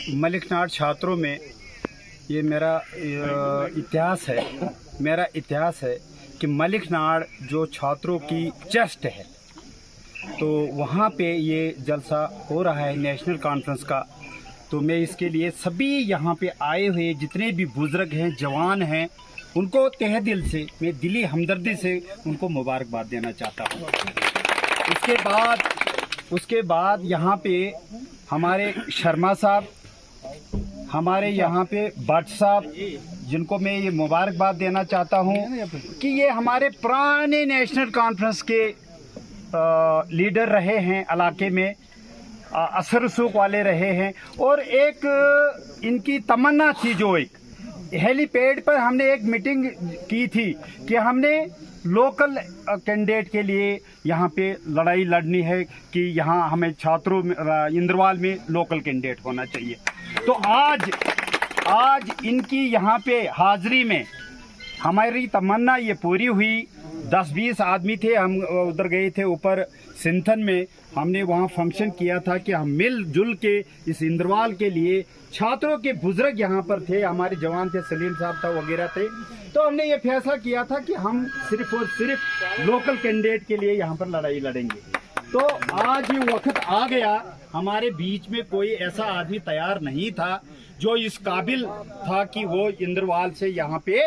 मलिकनाड़ छात्रों में ये मेरा इतिहास है कि मलिकनाड़ जो छात्रों की चेस्ट है, तो वहाँ पे ये जलसा हो रहा है नेशनल कॉन्फ्रेंस का। तो मैं इसके लिए सभी यहाँ पे आए हुए जितने भी बुजुर्ग हैं, जवान हैं, उनको तहे दिल से, मैं दिली हमदर्दी से उनको मुबारकबाद देना चाहता हूँ। उसके बाद यहाँ पे हमारे शर्मा साहब, हमारे यहाँ पे भट्ट साहब, जिनको मैं ये मुबारकबाद देना चाहता हूँ कि ये हमारे पुराने नेशनल कॉन्फ्रेंस के लीडर रहे हैं, इलाके में असर रसूख वाले रहे हैं। और एक इनकी तमन्ना थी, जो एक हेलीपैड पर हमने एक मीटिंग की थी कि हमने लोकल कैंडिडेट के लिए यहाँ पे लड़ाई लड़नी है कि यहाँ हमें छात्रों में इंद्रवाल में लोकल कैंडिडेट होना चाहिए। तो आज इनकी यहाँ पे हाजिरी में हमारी तमन्ना ये पूरी हुई। 10-20 आदमी थे, हम उधर गए थे ऊपर सिंथन में, हमने वहाँ फंक्शन किया था कि हम मिलजुल के इस इंद्रवाल के लिए, छात्रों के बुजुर्ग यहाँ पर थे, हमारे जवान थे, सलीम साहब था वगैरह थे, तो हमने ये फैसला किया था कि हम सिर्फ और सिर्फ लोकल कैंडिडेट के लिए यहाँ पर लड़ाई लड़ेंगे। तो आज ये वक्त आ गया, हमारे बीच में कोई ऐसा आदमी तैयार नहीं था जो इस काबिल था कि वो इंद्रवाल से यहाँ पे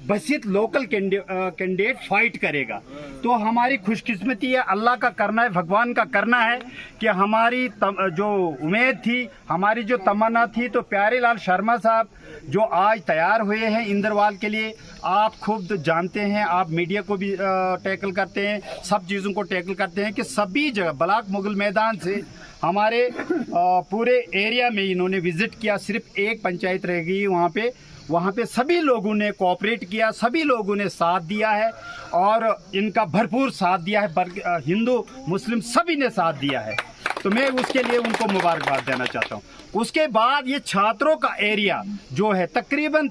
बसित लोकल कैंडिडेट फाइट करेगा। तो हमारी खुशकिस्मती है, अल्लाह का करना है, भगवान का करना है कि हमारी जो उम्मीद थी, हमारी जो तमन्ना थी, तो प्यारे लाल शर्मा साहब जो आज तैयार हुए हैं इंद्रवाल के लिए। आप खुद जानते हैं, आप मीडिया को भी टैकल करते हैं, सब चीज़ों को टैकल करते हैं कि सभी जगह ब्लॉक मुगल मैदान से हमारे पूरे एरिया में इन्होंने विजिट किया। सिर्फ एक पंचायत रह गई वहाँ पे सभी लोगों ने कोऑपरेट किया, सभी लोगों ने साथ दिया है और इनका भरपूर साथ दिया है, हिंदू मुस्लिम सभी ने साथ दिया है। तो मैं उसके लिए उनको मुबारकबाद देना चाहता हूँ। उसके बाद ये छात्रों का एरिया जो है तकरीबन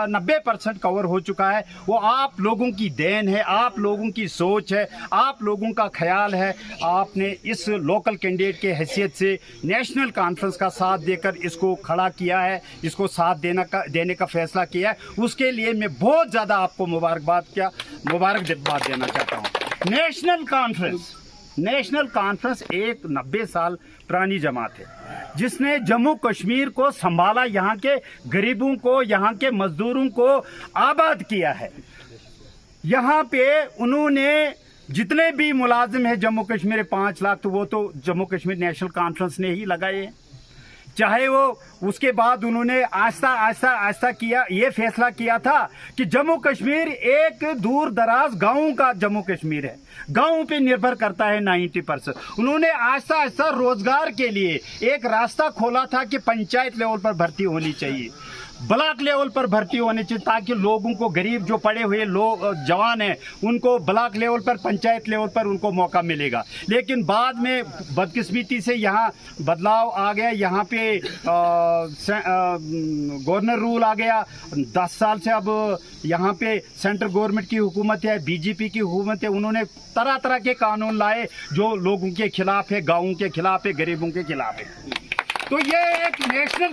90% कवर हो चुका है। वो आप लोगों की देन है, आप लोगों की सोच है, आप लोगों का ख्याल है। आपने इस लोकल कैंडिडेट के हैसियत से नेशनल कॉन्फ्रेंस का साथ देकर इसको खड़ा किया है, इसको साथ देने का फैसला किया है। उसके लिए मैं बहुत ज़्यादा आपको मुबारकबाद देना चाहता हूँ। नेशनल कॉन्फ्रेंस एक 90 साल पुरानी जमात है जिसने जम्मू कश्मीर को संभाला, यहाँ के गरीबों को, यहाँ के मजदूरों को आबाद किया है। यहाँ पे उन्होंने जितने भी मुलाजिम है जम्मू कश्मीर 5 लाख, तो वो तो जम्मू कश्मीर नेशनल कॉन्फ्रेंस ने ही लगाए हैं। चाहे वो उसके बाद उन्होंने आस्ता किया, ये फैसला किया था कि जम्मू कश्मीर एक दूर दराज गाँव का जम्मू कश्मीर है, गाँव पे निर्भर करता है 90%। उन्होंने आस्ता रोजगार के लिए एक रास्ता खोला था कि पंचायत लेवल पर भर्ती होनी चाहिए, ब्लॉक लेवल पर भर्ती होनी चाहिए, ताकि लोगों को, गरीब जो पड़े हुए लोग जवान हैं, उनको ब्लॉक लेवल पर, पंचायत लेवल पर उनको मौका मिलेगा। लेकिन बाद में बदकिस्मती से यहाँ बदलाव आ गया, यहाँ पे गवर्नर रूल आ गया। 10 साल से अब यहाँ पे सेंट्रल गवर्नमेंट की हुकूमत है, बीजेपी की हुकूमत है। उन्होंने तरह तरह के कानून लाए जो लोगों के खिलाफ है, गाँवों के खिलाफ है, गरीबों के खिलाफ है। तो ये एक नेशनल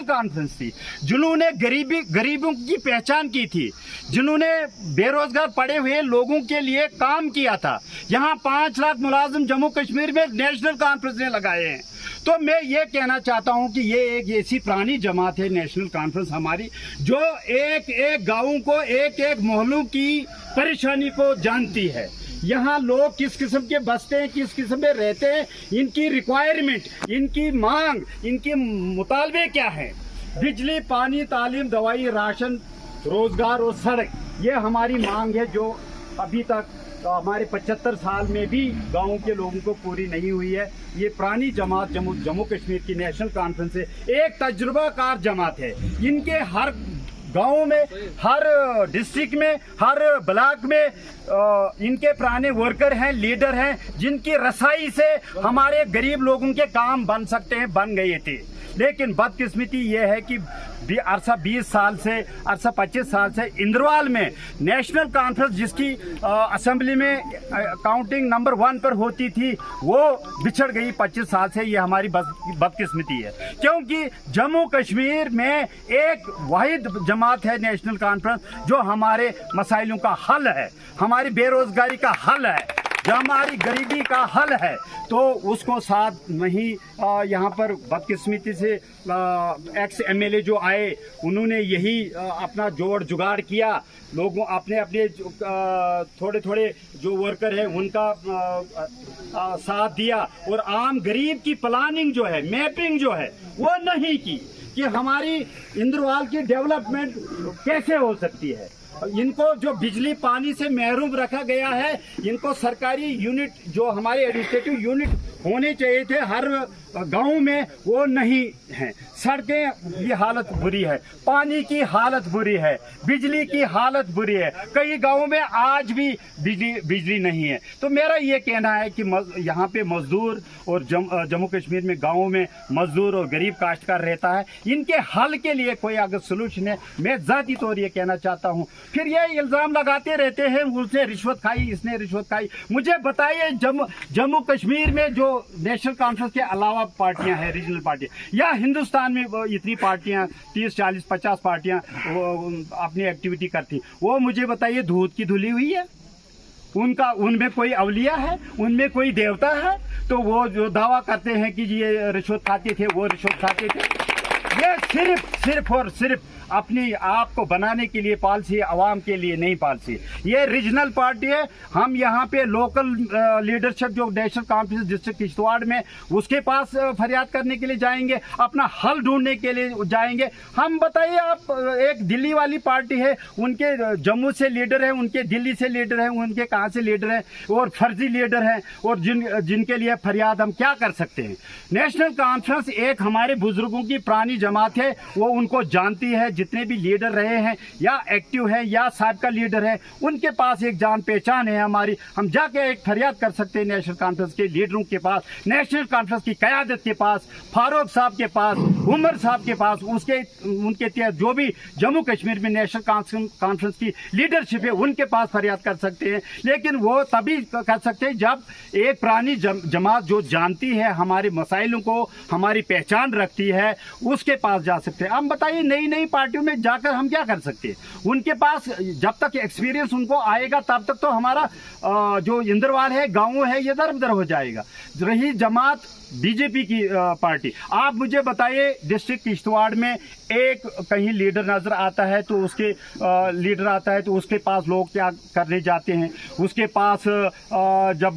कॉन्फ्रेंस थी, जिन्होंने गरीबों की पहचान की थी, जिन्होंने बेरोजगार पड़े हुए लोगों के लिए काम किया था। यहाँ 5 लाख मुलाजिम जम्मू कश्मीर में नेशनल कॉन्फ्रेंस ने लगाए हैं। तो मैं ये कहना चाहता हूँ कि ये एक ऐसी पुरानी जमात है नेशनल कॉन्फ्रेंस हमारी, जो एक एक गाँवों को, एक एक मोहल्लों की परेशानी को जानती है। यहाँ लोग किस किस्म के बसते हैं, किस किस्म में रहते हैं, इनकी रिक्वायरमेंट, इनकी मांग, इनके मुतालबे क्या है। बिजली, पानी, तालीम, दवाई, राशन, रोजगार और सड़क, ये हमारी मांग है जो अभी तक हमारे 75 साल में भी गाँव के लोगों को पूरी नहीं हुई है। ये पुरानी जमात जम्मू कश्मीर की नेशनल कॉन्फ्रेंस है, एक तजुर्बाकार जमात है। इनके हर गाँव में, हर डिस्ट्रिक्ट में, हर ब्लॉक में इनके पुराने वर्कर हैं, लीडर हैं, जिनकी रसाई से हमारे गरीब लोगों के काम बन सकते हैं, बन गए थे। लेकिन बदकिस्मती ये है कि अरसा 20 साल से, अरसा 25 साल से इंद्रवाल में नेशनल कॉन्फ्रेंस जिसकी असेंबली में काउंटिंग नंबर 1 पर होती थी, वो बिछड़ गई 25 साल से। ये हमारी बदकिस्मती है, क्योंकि जम्मू कश्मीर में एक वाहिद जमात है नेशनल कॉन्फ्रेंस जो हमारे मसाइलों का हल है, हमारी बेरोजगारी का हल है, जो हमारी गरीबी का हल है। तो उसको साथ नहीं, यहाँ पर बदकिस्मती से एक्स एमएलए जो आए उन्होंने यही अपना जोड़ जुगाड़ किया, लोगों अपने अपने थोड़े थोड़े जो वर्कर हैं उनका साथ दिया, और आम गरीब की प्लानिंग जो है, मैपिंग जो है वो नहीं की कि हमारी इंद्रवाल की डेवलपमेंट कैसे हो सकती है। इनको जो बिजली पानी से महरूम रखा गया है, इनको सरकारी यूनिट जो हमारे एडमिनिस्ट्रेटिव यूनिट होने चाहिए थे हर गांव में, वो नहीं है। सड़कें की हालत बुरी है, पानी की हालत बुरी है, बिजली की हालत बुरी है, कई गांवों में आज भी बिजली नहीं है। तो मेरा ये कहना है कि यहाँ पे मजदूर और जम्मू कश्मीर में गांवों में मजदूर और गरीब काश्तकार रहता है, इनके हल के लिए कोई अगर सोल्यूशन है, मैं ज़ाती तौर ये कहना चाहता हूँ। फिर ये इल्ज़ाम लगाते रहते हैं उसने रिश्वत खाई, इसने रिश्वत खाई। मुझे बताइए जम्मू कश्मीर में जो नेशनल कॉन्फ्रेंस के अलावा पार्टियां हैं, रीजनल पार्टियां, या हिंदुस्तान में इतनी पार्टियां 30, 40, 50 पार्टियां अपनी एक्टिविटी करती, वो मुझे बताइए दूध की धुली हुई है? उनमें कोई अवलिया है, उनमें कोई देवता है? तो वो जो दावा करते हैं कि ये रिश्वत खाते थे, वो रिश्वत खाते थे, ये सिर्फ और सिर्फ अपनी आप को बनाने के लिए पॉलिसी है, आवाम के लिए नहीं पॉलिसी। ये रीजनल पार्टी है। हम यहाँ पे लोकल लीडरशिप जो नेशनल कॉन्फ्रेंस डिस्ट्रिक्ट किश्तवाड़ में, उसके पास फरियाद करने के लिए जाएंगे, अपना हल ढूंढने के लिए जाएंगे। हम बताइए, आप एक दिल्ली वाली पार्टी है, उनके जम्मू से लीडर है, उनके दिल्ली से लीडर है, उनके कहाँ से लीडर है, और फर्जी लीडर हैं, और जिनके लिए फरियाद हम क्या कर सकते हैं। नेशनल कॉन्फ्रेंस एक हमारे बुजुर्गों की पुरानी जमात है, वो उनको जानती है। जितने भी लीडर रहे हैं या एक्टिव हैं या साबिका लीडर हैं, उनके पास एक जान पहचान है हमारी। हम जाके एक फरियाद कर सकते हैं नेशनल कॉन्फ्रेंस के लीडरों के पास, नेशनल कॉन्फ्रेंस की क़यादत के पास, फारूक साहब के पास, उमर साहब के पास, उनके तहत जो भी जम्मू कश्मीर में नेशनल कॉन्फ्रेंस की लीडरशिप है, उनके पास फरियाद कर सकते हैं। लेकिन वो तभी कर सकते हैं जब एक पुरानी जमात जो जानती है हमारे मसाइलों को, हमारी पहचान रखती है, उसके पास जा सकते हैं। हम बताइए, नई नई पार्टियों में जाकर हम क्या कर सकते हैं? उनके पास जब तक एक्सपीरियंस उनको आएगा तब तक तो हमारा जो इंद्रवाल है, गांव है, ये दर हो जाएगा। रही जमात बीजेपी की पार्टी, आप मुझे बताइए डिस्ट्रिक्ट किश्तवाड़ में एक कहीं लीडर नजर आता है तो उसके लीडर आता है तो उसके पास लोग क्या करने जाते हैं? उसके पास जब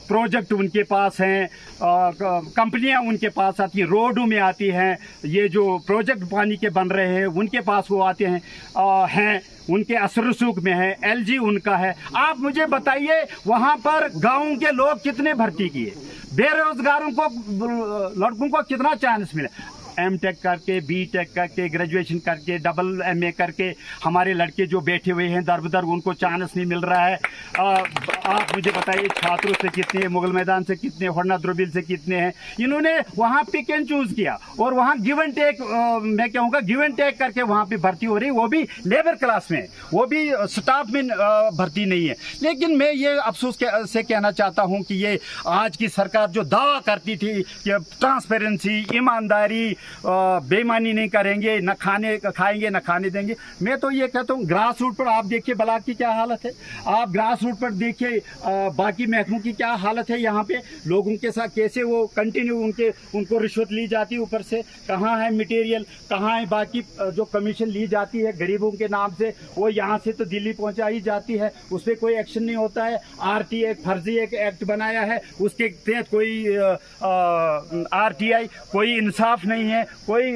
प्रोजेक्ट उनके पास हैं, कंपनियां उनके पास आती हैं, रोडों में आती हैं, ये जो प्रोजेक्ट पानी के बन रहे हैं उनके पास वो आते हैं, उनके असर रसूख में है, एलजी उनका है। आप मुझे बताइए, वहां पर गाँव के लोग कितने भर्ती किए? बेरोजगारों को, लड़कों को कितना चांस मिला? एमटेक करके, बीटेक करके, ग्रेजुएशन करके, डबल एमए करके हमारे लड़के जो बैठे हुए हैं दर बदर, उनको चांस नहीं मिल रहा है। आप मुझे बताइए, छात्रों से कितने, मुगल मैदान से कितने, होरना द्रोबिल से कितने हैं? इन्होंने वहाँ पिक एंड चूज किया और वहाँ गिव एंड टेक, मैं कहूँगा गिव एंड टेक करके वहाँ पे भर्ती हो रही, वो भी लेबर क्लास में, वो भी स्टाफ में भर्ती नहीं है। लेकिन मैं ये अफसोस से कहना चाहता हूँ कि ये आज की सरकार जो दावा करती थी कि ट्रांसपेरेंसी, ईमानदारी, बेईमानी नहीं करेंगे, न खाएंगे न खाने देंगे, मैं तो ये कहता हूँ ग्रास रूट पर आप देखिए बलाक की क्या हालत है, आप ग्रास रूट पर देखिए बाकी महकमों की क्या हालत है। यहाँ पे लोगों के साथ कैसे वो कंटिन्यू उनको रिश्वत ली जाती है, ऊपर से कहाँ है मटेरियल, कहाँ है बाकी जो कमीशन ली जाती है गरीबों के नाम से, वो यहाँ से तो दिल्ली पहुँचाई जाती है, उस पर कोई एक्शन नहीं होता है। RTI एक फर्जी एक एक्ट बनाया है, उसके तहत कोई RTI कोई इंसाफ नहीं है, कोई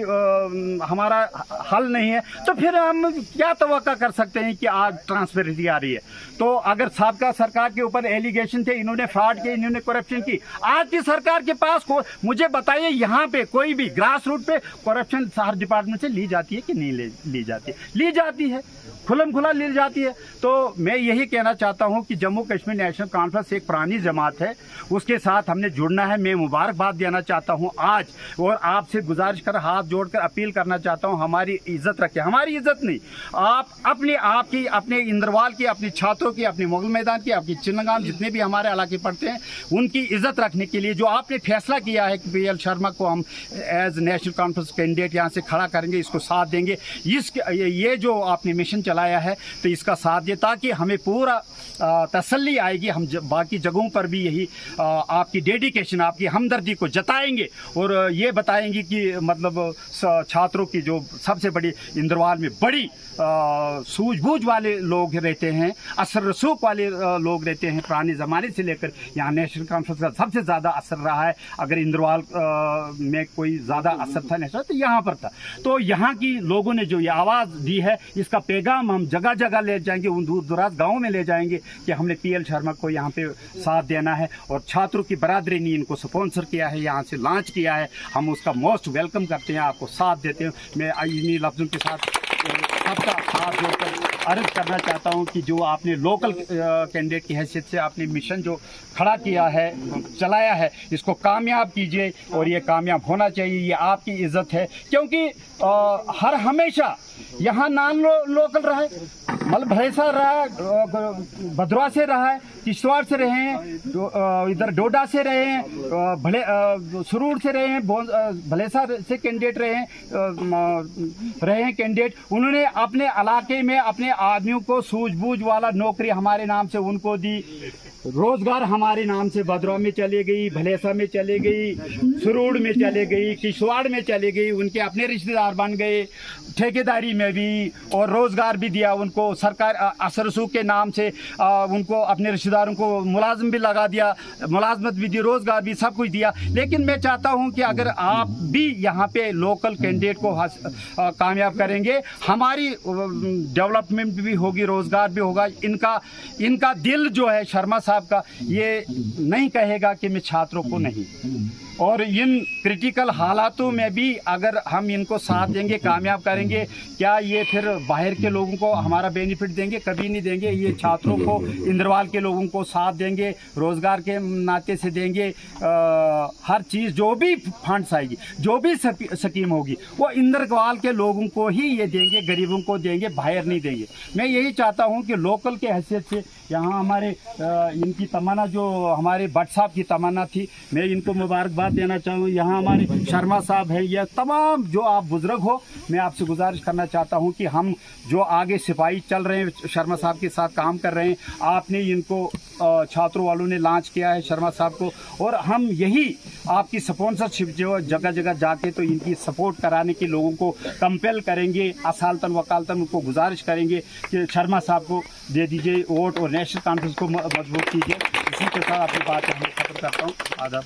हमारा हल नहीं है। तो फिर हम क्या तवक्का कर सकते हैं कि आज ट्रांसपेरेंसी आ रही है? तो अगर साबका सरकार के ऊपर एलिगेशन थे, इन्होंने फ्रॉड किए, इन्होंने करप्शन की, आज की सरकार के पास मुझे बताइए यहाँ पे कोई भी ग्रास रूट पे करप्शन हर डिपार्टमेंट से ली जाती है कि नहीं ली जाती है? ली जाती है। खुलम खुला ली जाती है। तो मैं यही कहना चाहता हूं कि जम्मू कश्मीर नेशनल कॉन्फ्रेंस एक पुरानी जमात है, उसके साथ हमने जुड़ना है। मैं मुबारकबाद देना चाहता हूं आज, और आपसे गुजारिश कर हाथ जोड़कर अपील करना चाहता हूं, हमारी इज्जत रखें। हमारी इज्जत नहीं, आप की, अपने इंद्रवाल की, अपने छात्रों की, अपने मुगल मैदान की, आपकी चिन्नगाम, जितने भी हमारे इलाके पड़ते हैं, उनकी इज्जत रखने के लिए जो आपने फैसला किया है कि PL शर्मा को हम एज नेशनल कॉन्फ्रेंस कैंडिडेट यहाँ से खड़ा करेंगे, इसको साथ देंगे। ये जो आपने मिशन चलाया है तो इसका साथ दे, ताकि हमें पूरा तसल्ली आएगी। हम बाकी जगहों पर भी यही आपकी डेडिकेशन, आपकी हमदर्दी को जताएंगे और ये बताएंगे कि मतलब छात्रों की जो सबसे बड़ी इंद्रवाल में बड़ी सूझबूझ वाले लोग रहते हैं, असर रसूख वाले लोग रहते हैं। पुराने ज़माने से लेकर यहाँ नेशनल कॉन्फ्रेंस का सबसे ज़्यादा असर रहा है। अगर इंद्रवाल में कोई ज़्यादा असर था नेशनल, तो यहाँ पर था। तो यहाँ की लोगों ने जो ये आवाज़ दी है, इसका पैगाम हम जगह जगह ले जाएंगे, उन दूर दराज गाँव में ले जाएंगे कि हमने PL शर्मा को यहाँ पे साथ देना है। और छात्रों की बरादरी ने इनको स्पॉन्सर किया है, यहाँ से लॉन्च किया है, हम उसका मोस्ट वेलकम करते हैं, आपको साथ देते हैं। मैं इन्हीं लफ्ज़ों के साथ सबका हाथ जोड़कर अर्ज करना चाहता हूं कि जो आपने लोकल कैंडिडेट की हैसियत से आपने मिशन जो खड़ा किया है, चलाया है, इसको कामयाब कीजिए। और ये कामयाब होना चाहिए, ये आपकी इज्जत है। क्योंकि हर हमेशा यहाँ नॉन लोकल रहा है, मतलब भलेसा रहा है, भद्रवा से रहा है, किश्तवाड़ से रहे हैं, इधर डोडा से रहे हैं, भले सुरूर से रहे हैं, भलेसा से कैंडिडेट रहे हैं कैंडिडेट। उन्होंने अपने इलाके में अपने आदमियों को सूझबूझ वाला नौकरी हमारे नाम से उनको दी, रोजगार हमारे नाम से भद्रवा में चली गई, भलेसा में चली गई, सुरूर में चली गई, किश्तवाड़ में चली गई, उनके अपने रिश्तेदार बन गए, ठेकेदारी में भी, और रोजगार भी दिया उनको सरकार असर रसूख के नाम से, उनको अपने रिश्तेदारों को मुलाजिम भी लगा दिया, मुलाजमत भी दी, रोजगार भी, सब कुछ दिया। लेकिन मैं चाहता हूं कि अगर आप भी यहाँ पे लोकल कैंडिडेट को कामयाब करेंगे, हमारी डेवलपमेंट भी होगी, रोजगार भी होगा। इनका दिल जो है शर्मा साहब का, ये नहीं कहेगा कि मैं छात्रों को नहीं। और इन क्रिटिकल हालातों में भी अगर हम इनको साथ देंगे, कामयाब करेंगे, क्या ये फिर बाहर के लोगों को हमारा बेनिफिट देंगे? कभी नहीं देंगे। ये छात्रों को, इंद्रवाल के लोगों को साथ देंगे, रोजगार के नाते से देंगे। हर चीज़ जो भी फंड्स आएगी, जो भी स्कीम होगी, वो इंद्रवाल के लोगों को ही ये देंगे, गरीबों को देंगे, बाहर नहीं देंगे। मैं यही चाहता हूँ कि लोकल के हैसियत से यहाँ हमारे इनकी तमन्ना, जो हमारे भट्ट साहब की तमन्ना थी, मैं इनको मुबारकबाद देना चाहूँ। यहाँ हमारे शर्मा साहब हैं, यह तमाम जो आप बुजुर्ग हो, मैं आपसे गुजारिश करना चाहता हूँ कि हम जो आगे सिपाही चल रहे हैं, शर्मा साहब के साथ काम कर रहे हैं, आपने इनको छात्रों वालों ने लॉन्च किया है शर्मा साहब को, और हम यही आपकी स्पॉन्सरशिप जो जगह जगह जाके तो इनकी सपोर्ट कराने के लोगों को कंपेल करेंगे, असालतन वकालतन उनको गुजारिश करेंगे कि शर्मा साहब को दे दीजिए वोट और नेशनल कॉन्फ्रेंस को मजबूत कीजिए। इसी के साथ अपनी बात खत्म करता हूँ। आदाब।